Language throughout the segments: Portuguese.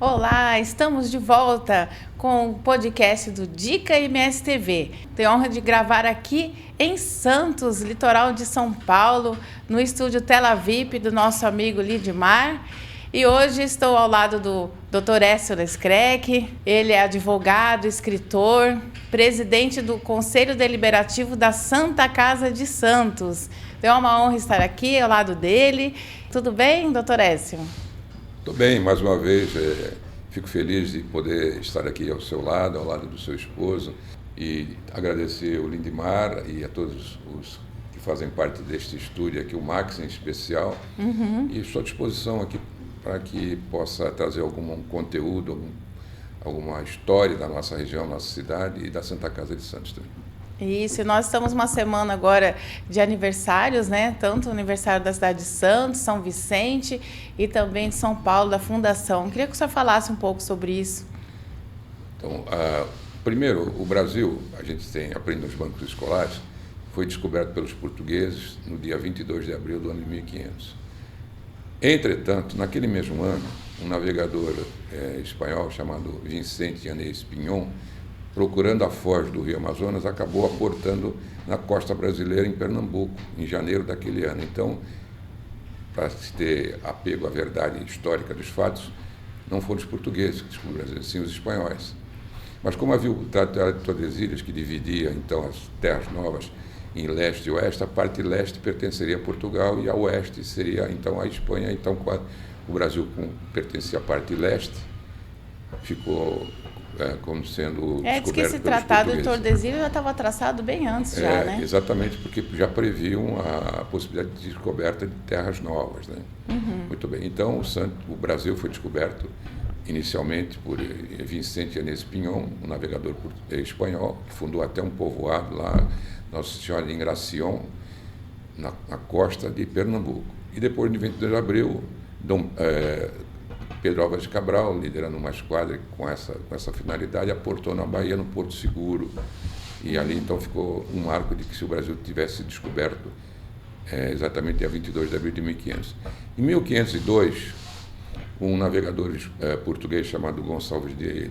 Olá, estamos de volta com o podcast do Dica MSTV. Tenho a honra de gravar aqui em Santos, litoral de São Paulo, no estúdio Tela VIP do nosso amigo Lidmar. E hoje estou ao lado do Dr. Écio Lescreck. Ele é advogado, escritor, presidente do Conselho Deliberativo da Santa Casa de Santos. É uma honra estar aqui ao lado dele. Tudo bem, doutor Écio? Estou bem, mais uma vez, fico feliz de poder estar aqui ao seu lado, ao lado do seu esposo, e agradecer ao Lidmar e a todos os que fazem parte deste estúdio aqui, o Max em especial, e estou à disposição aqui para que possa trazer algum conteúdo, alguma história da nossa região, nossa cidade e da Santa Casa de Santos também. Isso, e nós estamos uma semana agora de aniversários, né? Tanto o aniversário da cidade de Santos, São Vicente e também de São Paulo, da Fundação. Queria que o senhor falasse um pouco sobre isso. Então, primeiro, o Brasil, a gente aprende nos bancos escolares, foi descoberto pelos portugueses no dia 22 de abril do ano de 1500. Entretanto, naquele mesmo ano, um navegador espanhol chamado Vicente Yanez Pinhon, procurando a foz do rio Amazonas, acabou aportando na costa brasileira, em Pernambuco, em janeiro daquele ano. Então, para se ter apego à verdade histórica dos fatos, não foram os portugueses que descobriram o Brasil, sim os espanhóis. Mas como havia o Tratado de Tordesilhas, que dividia então as terras novas em leste e oeste, a parte leste pertenceria a Portugal e a oeste seria então a Espanha. Então, o Brasil pertencia à parte leste, ficou como sendo descoberto diz que esse Tratado de Tordesilhas já estava traçado bem antes, né? Exatamente, porque já previam a possibilidade de descoberta de terras novas, né? Muito bem. Então, o Brasil foi descoberto inicialmente por Vicente Yanez Pinhon, um navegador espanhol, que fundou até um povoado lá, Nossa Senhora de Engracion, na costa de Pernambuco. E depois, de 22 de abril, Pedro Álvares de Cabral, liderando uma esquadra com essa finalidade, aportou na Bahia, no Porto Seguro. E ali, então, ficou um marco de que se o Brasil tivesse descoberto exatamente dia 22 de abril de 1500. Em 1502, um navegador português chamado Gonçalves de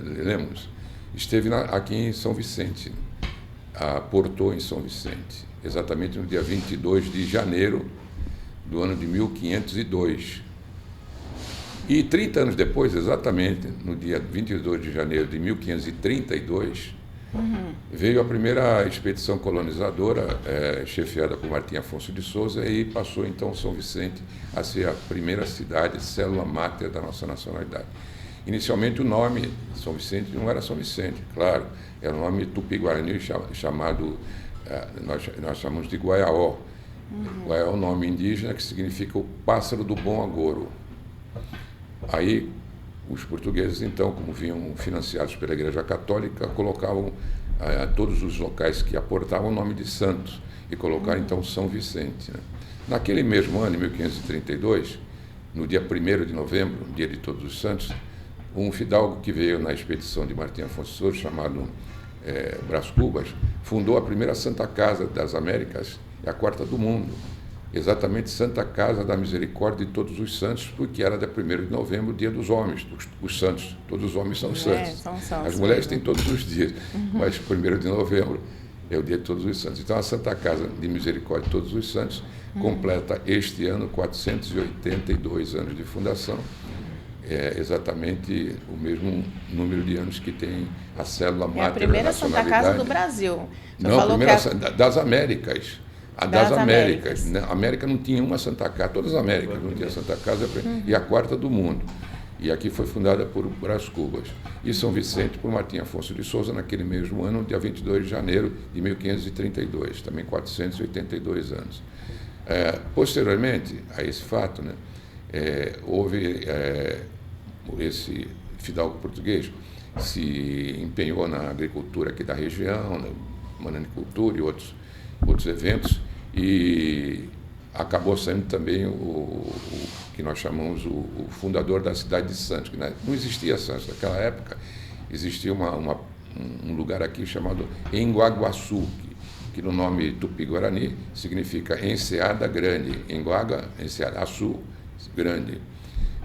Lemos esteve aqui em São Vicente, aportou em São Vicente, exatamente no dia 22 de janeiro do ano de 1502. E 30 anos depois, exatamente no dia 22 de janeiro de 1532, veio a primeira expedição colonizadora, chefiada por Martim Afonso de Souza, e passou então São Vicente a ser a primeira cidade, célula máter da nossa nacionalidade. Inicialmente o nome São Vicente não era São Vicente, claro, era um nome tupi-guarani chamado, nós chamamos de Guaiaó. Guaiaó é um nome indígena que significa o pássaro do bom agouro. Aí, os portugueses, então, como vinham financiados pela Igreja Católica, colocavam todos os locais que aportavam o nome de santos e colocaram, então, São Vicente, né? Naquele mesmo ano, em 1532, no dia 1º de novembro, dia de Todos os Santos, um fidalgo que veio na expedição de Martim Afonso de Souza, chamado Brás Cubas, fundou a primeira Santa Casa das Américas e a quarta do mundo. Exatamente Santa Casa da Misericórdia de Todos os Santos, porque era dia 1º de novembro, dia dos homens, os santos. Todos os homens são santos. As mulheres têm todos os dias, mas 1º de novembro é o dia de Todos os Santos. Então, a Santa Casa de Misericórdia de Todos os Santos completa este ano 482 anos de fundação. É exatamente o mesmo número de anos que tem a célula máter da nacionalidade. É a primeira Santa Casa do Brasil. Não, a primeira das Américas. Das Américas. A América não tinha uma Santa Casa, todas as Américas não tinha Santa Casa, e a quarta do mundo. E aqui foi fundada por Brás Cubas. E São Vicente por Martim Afonso de Souza, naquele mesmo ano, dia 22 de janeiro de 1532, também 482 anos. Posteriormente a esse fato, né, houve esse fidalgo português se empenhou na agricultura aqui da região, na mananicultura e outros eventos, e acabou sendo também o que nós chamamos o fundador da cidade de Santos, que não existia Santos. Naquela época existia um lugar aqui chamado Enguaguaçu, que no nome tupi-guarani significa enseada grande. Enguaga, enseada, açu, grande.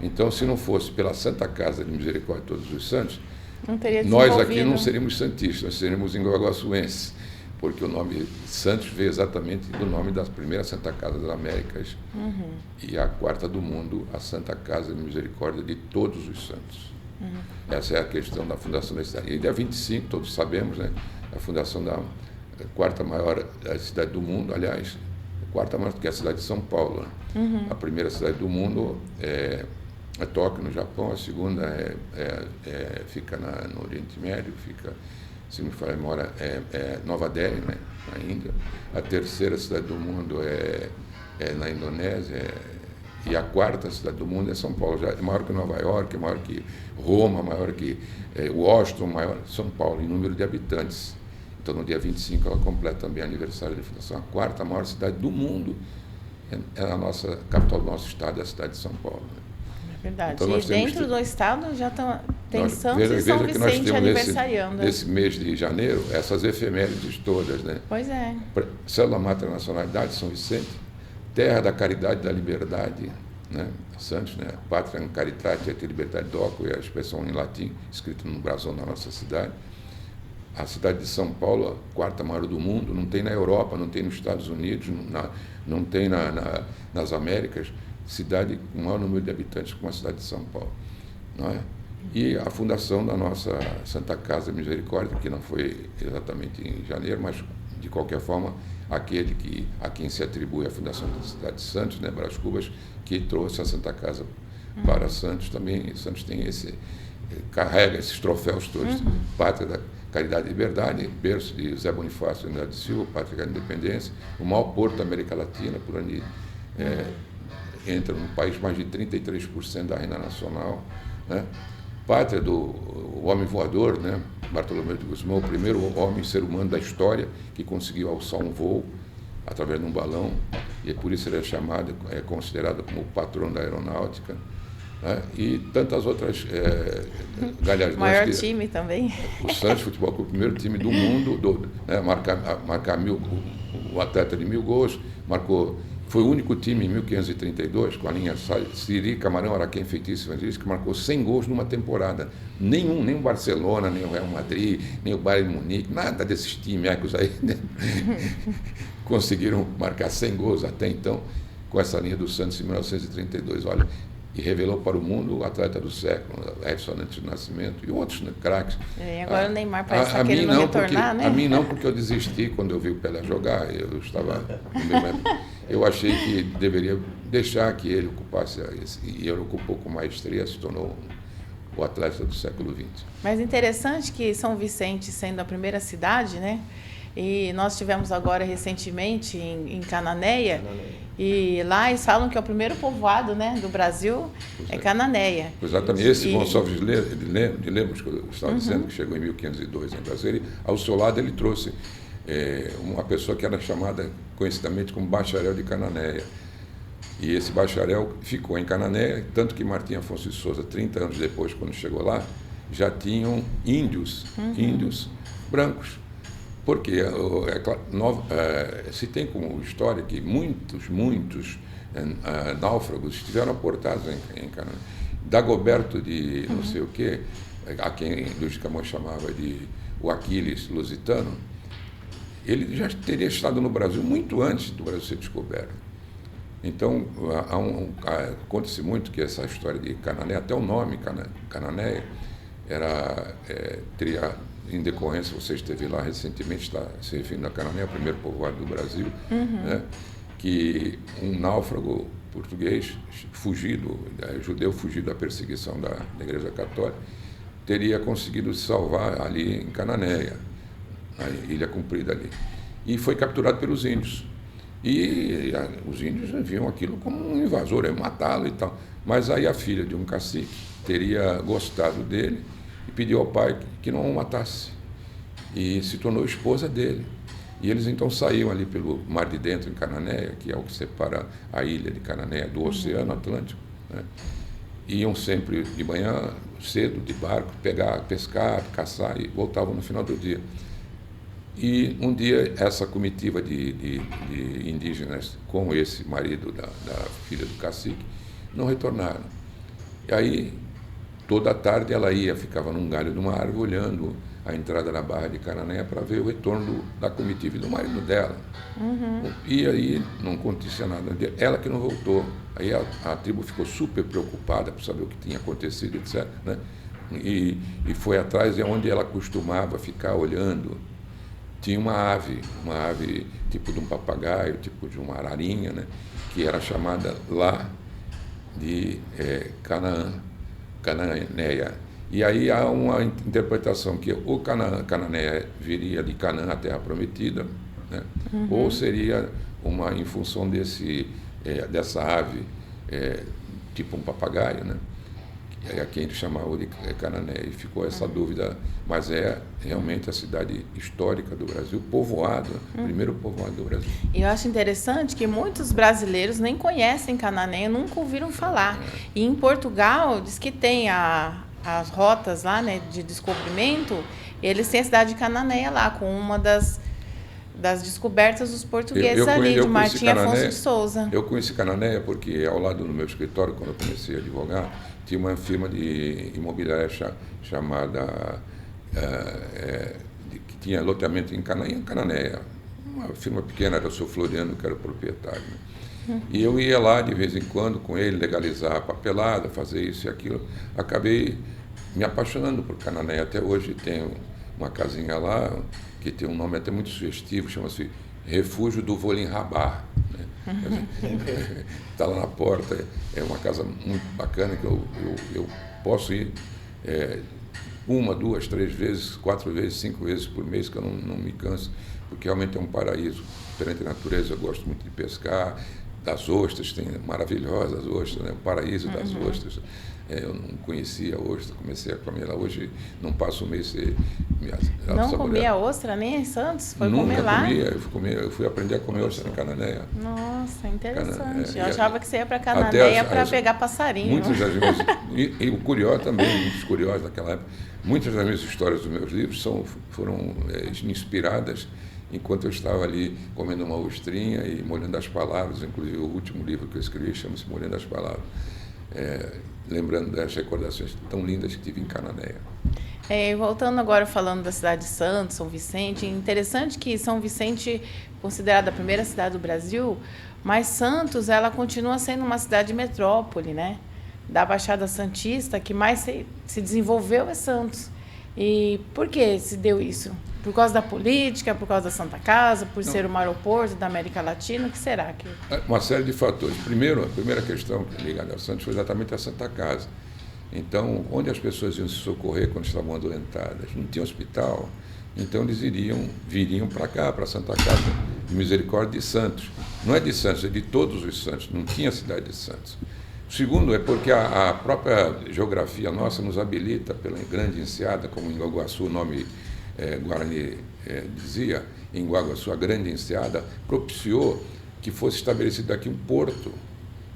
Então, se não fosse pela Santa Casa de Misericórdia de Todos os Santos, não teria nós aqui não seríamos santistas, nós seríamos inguaguaçuenses, porque o nome Santos veio exatamente do nome da primeira Santa Casa das Américas e a quarta do mundo, a Santa Casa de Misericórdia de Todos os Santos. Essa é a questão da fundação da cidade. E dia 25, todos sabemos, né, a fundação da quarta maior cidade do mundo, aliás, a quarta maior que é a cidade de São Paulo. Né? A primeira cidade do mundo é Tóquio, no Japão, a segunda fica no Oriente Médio, fica, se me falha a memória, é Nova Delhi, né, na Índia. A terceira cidade do mundo é na Indonésia, e a quarta cidade do mundo é São Paulo. Já é maior que Nova York, é maior que Roma, maior que Washington, maior que São Paulo, em número de habitantes. Então, no dia 25, ela completa também aniversário de fundação. A quarta maior cidade do mundo é a nossa capital do nosso estado, é a cidade de São Paulo. Né? É verdade. Então, e dentro do estado já tem Santos e São Vicente aniversariando. Nesse mês de janeiro, essas efemérides todas, né? Pois é. Célula Máter Nacionalidade, São Vicente, Terra da Caridade e da Liberdade, né? Santos, né? Patria Caritate et Libertate Doco, é a expressão em latim, escrita no brasão da nossa cidade. A cidade de São Paulo, a quarta maior do mundo, não tem na Europa, não tem nos Estados Unidos, não tem nas Américas, cidade com o maior número de habitantes como a cidade de São Paulo. Não é? E a fundação da nossa Santa Casa Misericórdia, que não foi exatamente em janeiro, mas de qualquer forma, a quem se atribui a fundação da cidade de Santos, né, Brás Cubas, que trouxe a Santa Casa para Santos também. Santos tem carrega esses troféus todos, Pátria da Caridade e Liberdade, berço de José Bonifácio de Silva, Pátria da Independência, o maior porto da América Latina, por onde entra no país mais de 33% da renda nacional, né? Pátria do homem voador, né? Bartolomeu de Gusmão, o primeiro homem, ser humano da história que conseguiu alçar um voo através de um balão, e por isso ele é chamado, considerado como o patrão da aeronáutica, né? E tantas outras galhardonas. Maior time também. O Santos Futebol Clube, o primeiro time do mundo, marcar o atleta de 1000 gols, foi o único time em 1532, com a linha Siri, Camarão, Araquém, Feitiço, Evangelista, que marcou 100 gols numa temporada. Nem o Barcelona, nem o Real Madrid, nem o Bayern de Munique, nada desses times aí, né? Conseguiram marcar 100 gols até então, com essa linha do Santos em 1932. Olha, e revelou para o mundo o atleta do século, Edson Arantes do Nascimento e outros, né, craques. E agora o Neymar parece estar querendo retornar, né? A mim não, porque eu desisti quando eu vi o Pelé jogar. Eu achei que deveria deixar que ele ocupasse esse, e ele ocupou com maestria, se tornou o atleta do século XX. Mas interessante que São Vicente, sendo a primeira cidade, né? E nós tivemos agora recentemente em Cananéia, e lá eles falam que é o primeiro povoado, né, do Brasil, Cananéia. Exatamente. Esse Gonçalves de Lemos, que eu estava dizendo, que chegou em 1502 em Brasília, ao seu lado ele trouxe uma pessoa que era chamada conhecidamente como bacharel de Cananéia. E esse bacharel ficou em Cananéia, tanto que Martim Afonso de Souza, 30 anos depois, quando chegou lá, já tinham índios brancos. Porque se tem como história que muitos náufragos estiveram aportados em Cananéia. Dagoberto de não sei o quê, a quem Luiz de Camões chamava de o Aquiles lusitano, ele já teria estado no Brasil muito antes do Brasil ser descoberto. Então, conta-se muito que essa história de Cananéia, até o nome Cananéia, teria, em decorrência, você esteve lá recentemente, está se referindo a Cananéia, o primeiro povoado do Brasil, né, que um náufrago português judeu fugido da perseguição da Igreja Católica, teria conseguido se salvar ali em Cananéia, na Ilha Comprida ali. E foi capturado pelos índios. E os índios viam aquilo como um invasor, ia matá-lo e tal. Mas aí a filha de um cacique teria gostado dele e pediu ao pai que não o matasse. E se tornou esposa dele. E eles então saíam ali pelo Mar de Dentro, em Cananéia, que é o que separa a ilha de Cananéia do Oceano Atlântico, né? Iam sempre de manhã, cedo, de barco, pescar, caçar e voltavam no final do dia. E um dia essa comitiva de indígenas com esse marido da filha do cacique não retornaram. E aí, toda tarde ela ficava num galho de uma árvore olhando a entrada na Barra de Cananéia para ver o retorno da comitiva e do marido dela. E aí não acontecia nada. Ela que não voltou. Aí a tribo ficou super preocupada por saber o que tinha acontecido, etc., né? E foi atrás de onde ela costumava ficar olhando. Tinha uma ave tipo de um papagaio, tipo de uma ararinha, né? Que era chamada lá de Cananéia. E aí há uma interpretação que o Cananéia viria de Canaã, a terra prometida, né? Ou seria em função dessa ave, tipo um papagaio, né? A quem ele chamava de Cananéia. E ficou essa dúvida, mas é realmente a cidade histórica do Brasil, povoado, primeiro povoado do Brasil. E eu acho interessante que muitos brasileiros nem conhecem Cananéia, nunca ouviram falar. E em Portugal, diz que tem as rotas lá, né, de descobrimento, eles têm a cidade de Cananéia lá, com uma das descobertas dos portugueses de Martim Afonso de Souza. Eu conheci Cananéia porque, ao lado do meu escritório, quando eu comecei a advogar, tinha uma firma de imobiliária chamada, que tinha loteamento em Cananéia. Uma firma pequena, era o seu Floriano, que era o proprietário. Né? E eu ia lá de vez em quando com ele, legalizar a papelada, fazer isso e aquilo. Acabei me apaixonando por Cananéia. Até hoje tenho uma casinha lá, que tem um nome até muito sugestivo, chama-se Refúgio do Volim-Rabar. Né? Está lá na porta, é uma casa muito bacana, que eu posso ir 1, 2, 3 vezes, 4 vezes, 5 vezes por mês, que eu não me canso, porque realmente é um paraíso perante a natureza. Eu gosto muito de pescar, das ostras, tem maravilhosas ostras, né? O paraíso das ostras. Eu não conhecia ostra, comecei a comer lá. Hoje não passo um mês sem não comia ostra nem em Santos? Foi Nunca comer lá? Eu fui aprender a comer ostra em Cananéia. Nossa, interessante. Eu achava que você ia para Cananéia para pegar passarinho. Muitas das minhas, e o curioso também, muitos curiosos daquela época, muitas das minhas histórias dos meus livros foram inspiradas enquanto eu estava ali comendo uma ostrinha e molhando as palavras. Inclusive o último livro que eu escrevi chama-se Molhando as Palavras. Lembrando das recordações tão lindas que tive em Cananéia. Voltando agora, falando da cidade de Santos, São Vicente, interessante que São Vicente, considerada a primeira cidade do Brasil, mas Santos, ela continua sendo uma cidade metrópole, né? Da Baixada Santista, que mais se desenvolveu é Santos. E por que se deu isso? Por causa da política, por causa da Santa Casa, por ser um aeroporto da América Latina? O que será que... Uma série de fatores. Primeiro, a primeira questão ligada ao Santos foi exatamente a Santa Casa. Então, onde as pessoas iam se socorrer quando estavam adoentadas? Não tinha hospital. Então, eles viriam para cá, para a Santa Casa de Misericórdia de Santos. Não é de Santos, é de todos os santos. Não tinha cidade de Santos. O segundo é porque a própria geografia nossa nos habilita pela grande enseada, como em Iguaçu o nome Guarani dizia, em Iguaçu a grande enseada, propiciou que fosse estabelecido aqui um porto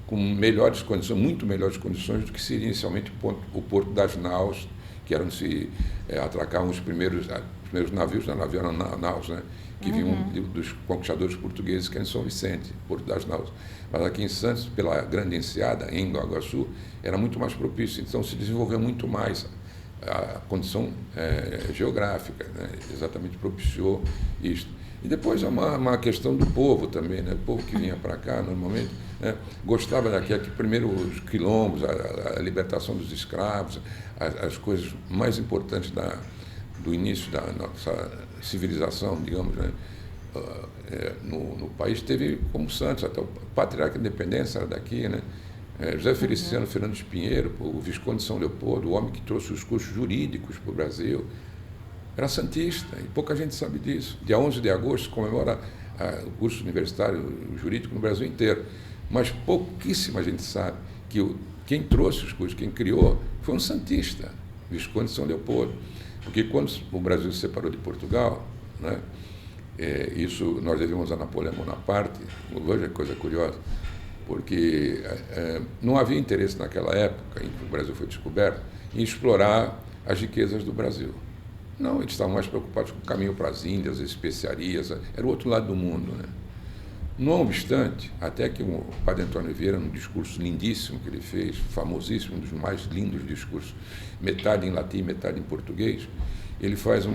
com melhores condições, muito melhores condições do que seria inicialmente o porto das naus, que eram se atracavam os primeiros navios, navio eram naus, né? Que vinham dos conquistadores portugueses, que é em São Vicente, Porto das Naus. Mas aqui em Santos, pela grande enseada, em Iguaçu, era muito mais propício. Então, se desenvolveu muito mais a condição geográfica, né? Exatamente propiciou isto. E depois é uma questão do povo também, né? O povo que vinha para cá, normalmente, né? Gostava daqui, primeiro os quilombos, a libertação dos escravos, as coisas mais importantes do início da nossa civilização, digamos, né? No país teve como Santos, até o patriarca da independência era daqui, né? José Feliciano Fernandes Pinheiro, o Visconde de São Leopoldo, o homem que trouxe os cursos jurídicos para o Brasil, era santista, e pouca gente sabe disso. Dia 11 de agosto comemora o curso universitário jurídico no Brasil inteiro, mas pouquíssima gente sabe que quem trouxe os cursos, quem criou, foi um santista, Visconde de São Leopoldo. Porque quando o Brasil se separou de Portugal, né, isso nós devemos a Napoleão Bonaparte. Hoje é coisa curiosa, porque não havia interesse naquela época em que o Brasil foi descoberto em explorar as riquezas do Brasil. Não, eles estavam mais preocupados com o caminho para as Índias, as especiarias, era o outro lado do mundo, né? Não obstante, até que o padre Antônio Vieira, num discurso lindíssimo que ele fez, famosíssimo, um dos mais lindos discursos, metade em latim, metade em português, ele faz um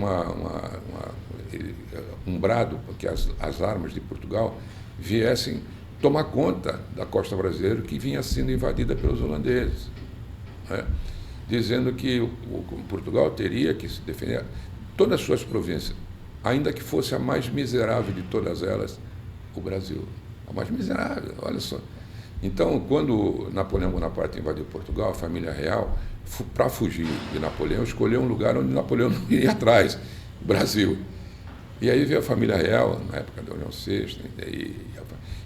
brado para que as armas de Portugal viessem tomar conta da costa brasileira que vinha sendo invadida pelos holandeses, né? Dizendo que Portugal teria que se defender, todas as suas províncias, ainda que fosse a mais miserável de todas elas, o Brasil, a mais miserável, olha só. Então, quando Napoleão Bonaparte invadiu Portugal, a família real, para fugir de Napoleão, escolheu um lugar onde Napoleão não iria atrás, o Brasil. E aí veio a família real, na época da União VI,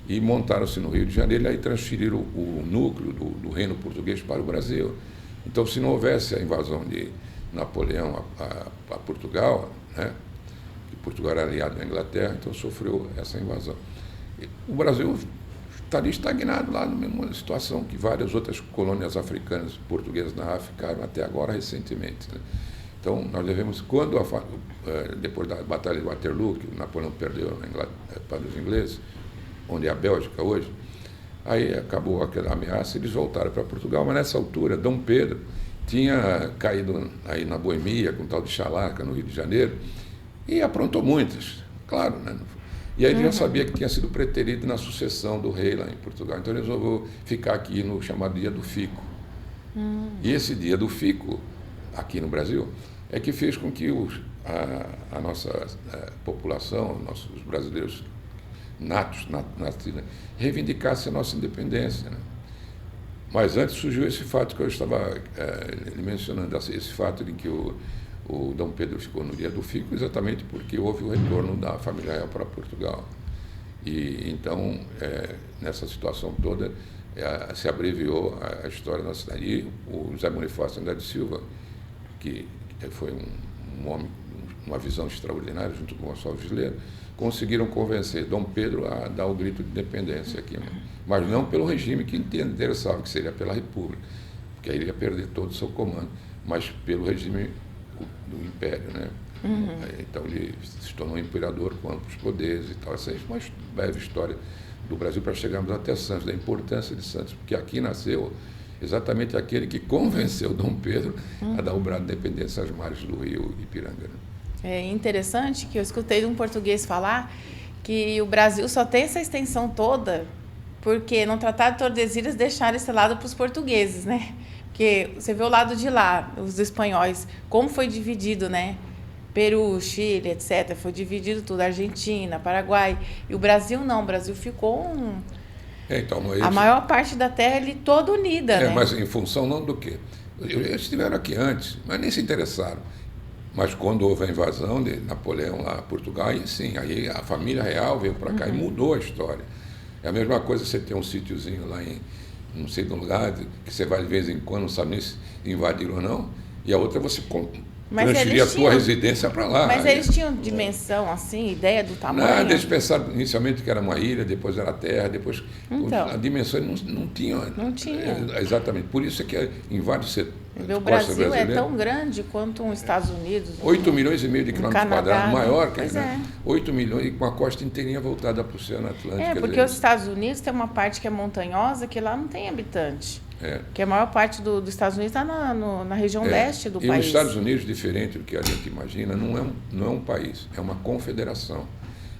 e montaram-se no Rio de Janeiro, e aí transferiram o núcleo do reino português para o Brasil. Então, se não houvesse a invasão de Napoleão a Portugal, né, que Portugal era aliado da Inglaterra, então sofreu essa invasão. O Brasil estaria estagnado lá na mesma situação que várias outras colônias africanas, portuguesas na África, ficaram até agora recentemente, né? Então, nós devemos, depois da Batalha de Waterloo, que Napoleão perdeu para os ingleses, onde é a Bélgica hoje, aí acabou aquela ameaça, eles voltaram para Portugal, mas nessa altura, Dom Pedro tinha caído aí na Boemia, com o tal de Chalaca, no Rio de Janeiro, e aprontou muitas, claro, né? E aí ele já sabia que tinha sido preterido na sucessão do rei lá em Portugal, então ele resolveu ficar aqui no chamado Dia do Fico. E esse Dia do Fico, aqui no Brasil, é que fez com que a nossa população, os brasileiros natos, reivindicasse a nossa independência, né? Mas antes surgiu esse fato que eu estava mencionando, esse fato de que o Dom Pedro ficou no Dia do Fico exatamente porque houve o retorno da família real para Portugal. E então, nessa situação toda, se abreviou a história da cidade. E o José Bonifácio Andrade Silva, que foi um homem, uma visão extraordinária, junto com o Gonçalves Visleiro, conseguiram convencer Dom Pedro a dar o grito de independência aqui, mas não pelo regime que interessava, que seria pela República, porque aí ele ia perder todo o seu comando, mas pelo regime do Império, né? Então ele se tornou imperador com amplos poderes e tal. Essa é uma breve história do Brasil para chegarmos até Santos, da importância de Santos, porque aqui nasceu exatamente aquele que convenceu Dom Pedro a dar o brado de independência às margens do rio Ipiranga, né? É interessante que eu escutei de um português falar que o Brasil só tem essa extensão toda porque no Tratado de Tordesilhas deixaram esse lado para os portugueses, né? Porque você vê o lado de lá, os espanhóis, como foi dividido, né? Peru, Chile, etc. Foi dividido tudo, Argentina, Paraguai. E o Brasil não, o Brasil ficou Então, a maior parte da terra ele toda unida, né? Mas em função não do quê? Eles estiveram aqui antes, mas nem se interessaram. Mas quando houve a invasão de Napoleão lá a Portugal, aí sim, aí a família real veio para cá e mudou a história. É a mesma coisa você ter um sítiozinho lá em, não sei, num lugar que você vai de vez em quando, não sabe nem se invadiram ou não, e a outra você transferir a sua residência para lá. Mas eles tinham dimensão, assim, ideia do tamanho? Nada, eles pensaram inicialmente que era uma ilha, depois era terra, depois... Então, a dimensão não tinha. Não tinha. Exatamente. Por isso é que em vários setores... O Brasil é tão grande quanto os Estados Unidos. 8 milhões e meio de quilômetros quadrados, maior que ele, né? 8 milhões e com a costa inteirinha voltada para o Oceano Atlântico. Porque os Estados Unidos tem uma parte que é montanhosa, que lá não tem habitante. Que a maior parte dos Estados Unidos está na região leste do país. E os Estados Unidos, diferente do que a gente imagina, não é um país, é uma confederação,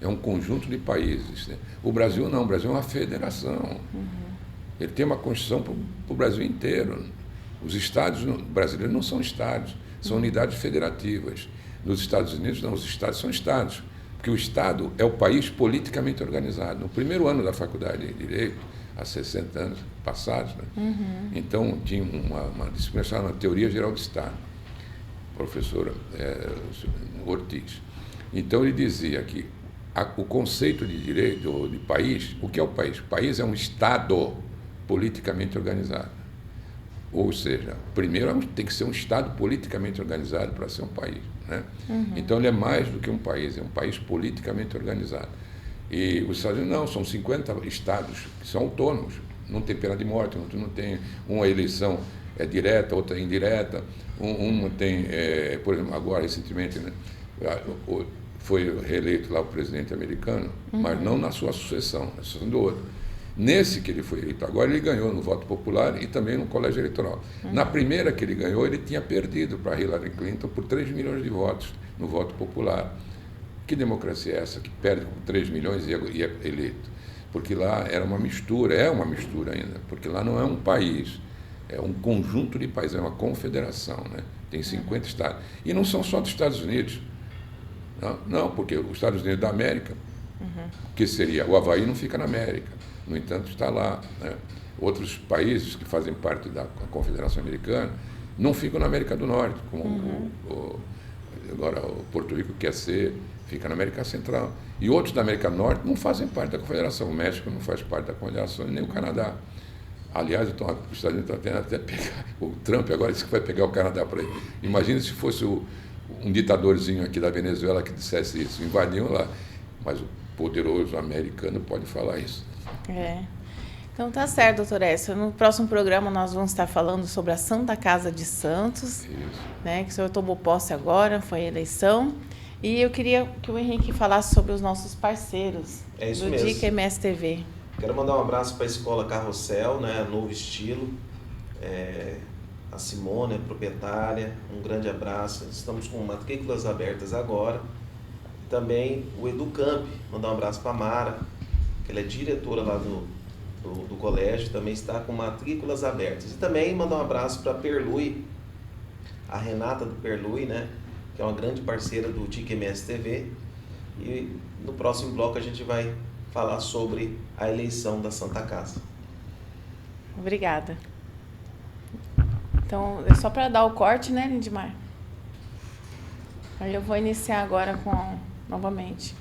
é um conjunto de países, né? O Brasil não, o Brasil é uma federação. Ele tem uma Constituição para o Brasil inteiro. Os estados brasileiros não são estados, são unidades federativas. Nos Estados Unidos, não, os estados são estados, porque o Estado é o país politicamente organizado. No primeiro ano da faculdade de Direito, há 60 anos passados, né? Então tinha uma disciplina chamada Teoria Geral do Estado, professora Ortiz. Então ele dizia que o conceito de direito ou de país, o que é o país? O país é um Estado politicamente organizado. Ou seja, primeiro tem que ser um Estado politicamente organizado para ser um país, né? Então ele é mais do que um país, é um país politicamente organizado. E os Estados Unidos não, são 50 estados que são autônomos, não tem pena de morte, não tem uma eleição direta, outra indireta, uma tem, por exemplo, agora recentemente, né, foi reeleito lá o presidente americano, mas não na sua sucessão, na sucessão do outro. Nesse que ele foi eleito agora, ele ganhou no voto popular e também no colégio eleitoral. Na primeira que ele ganhou, ele tinha perdido para Hillary Clinton por 3 milhões de votos no voto popular. Que democracia é essa que perde por 3 milhões e é eleito? Porque lá era uma mistura, é uma mistura ainda, porque lá não é um país, é um conjunto de países, é uma confederação, né? Tem 50 estados. E não são só dos Estados Unidos. Não, porque os Estados Unidos da América, que seria, o Havaí não fica na América, no entanto está lá, né? Outros países que fazem parte da Confederação Americana não ficam na América do Norte, como agora o Porto Rico quer ser, fica na América Central. E outros da América do Norte não fazem parte da Confederação. O México não faz parte da Confederação, nem o Canadá. Aliás, os Estados Unidos estão tendo até pegar, o Trump agora disse que vai pegar o Canadá para ele. Imagina se fosse um ditadorzinho aqui da Venezuela que dissesse isso, invadiam lá. Mas o poderoso americano pode falar isso. Então tá certo, doutor Écio. No próximo programa nós vamos estar falando sobre a Santa Casa de Santos, né, que o senhor tomou posse agora, foi a eleição. E eu queria que o Henrique falasse sobre os nossos parceiros do mesmo. Dica MSTV. Quero mandar um abraço para a Escola Carrossel, né, Novo Estilo. A Simone, a proprietária, um grande abraço. Estamos com matrículas abertas agora. Também o Educamp, mandar um abraço para a Mara, que ela é diretora lá do colégio, também está com matrículas abertas. E também mandar um abraço para a Perlui, a Renata do Perlui, né, que é uma grande parceira do Dica MSTV. E no próximo bloco a gente vai falar sobre a eleição da Santa Casa. Obrigada. Então, é só para dar o corte, né, Lindmar? Aí eu vou iniciar agora novamente.